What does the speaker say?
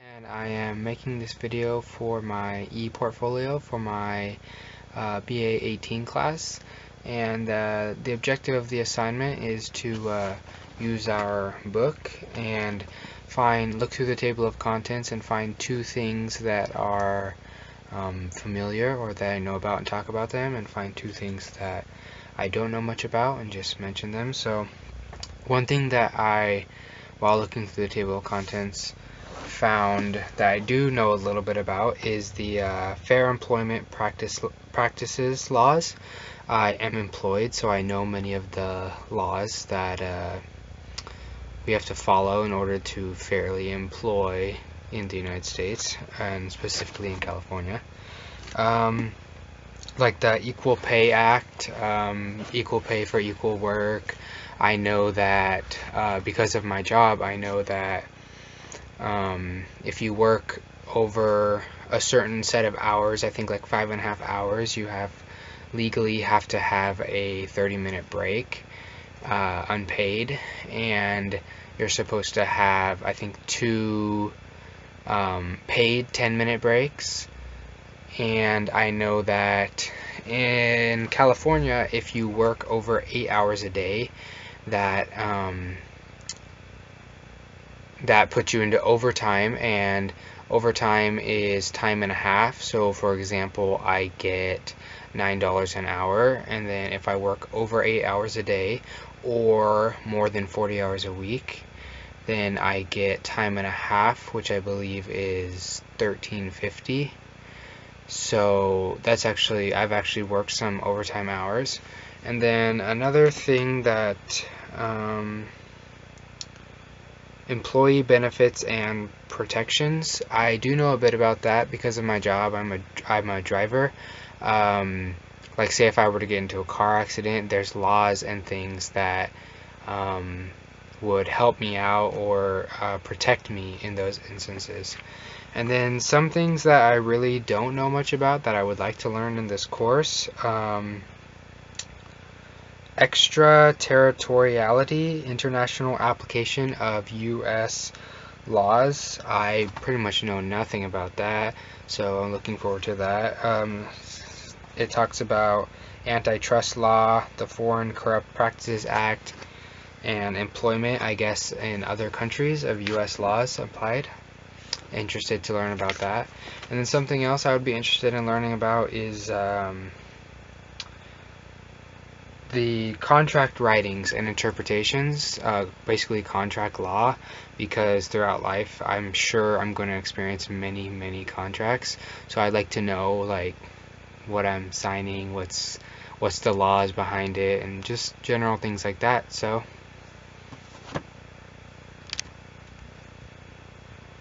And I am making this video for my e-portfolio for my BA18 class, and the objective of the assignment is to use our book and look through the table of contents and find two things that are familiar or that I know about and talk about them, and find two things that I don't know much about and just mention them. So one thing that while looking through the table of contents, found that I do know a little bit about is the Fair Employment Practices laws. I am employed, so I know many of the laws that we have to follow in order to fairly employ in the United States, and specifically in California. Like the Equal Pay Act, equal pay for equal work. I know that because of my job, I know that if you work over a certain set of hours, I think like 5.5 hours, you legally have to have a 30-minute break, unpaid, and you're supposed to have, I think, two paid 10-minute breaks. And I know that in California, if you work over 8 hours a day, that puts you into overtime, and overtime is time and a half. So for example, I get $9 an hour, and then if I work over 8 hours a day or more than 40 hours a week, then I get time and a half, which I believe is $13.50. So that's I've actually worked some overtime hours. And then another thing that employee benefits and protections, I do know a bit about that because of my job. I'm a driver. Like, say if I were to get into a car accident, there's laws and things that would help me out or protect me in those instances. And then some things that I really don't know much about that I would like to learn in this course. Extraterritoriality, international application of U.S. laws. I pretty much know nothing about that, so I'm looking forward to that. It talks about antitrust law, the Foreign Corrupt Practices Act, and employment, I guess, in other countries of U.S. laws applied. Interested to learn about that. And then something else I would be interested in learning about is the contract writings and interpretations, basically contract law, because throughout life I'm sure I'm going to experience many contracts, so I'd like to know like what I'm signing, what's the laws behind it, and just general things like that. So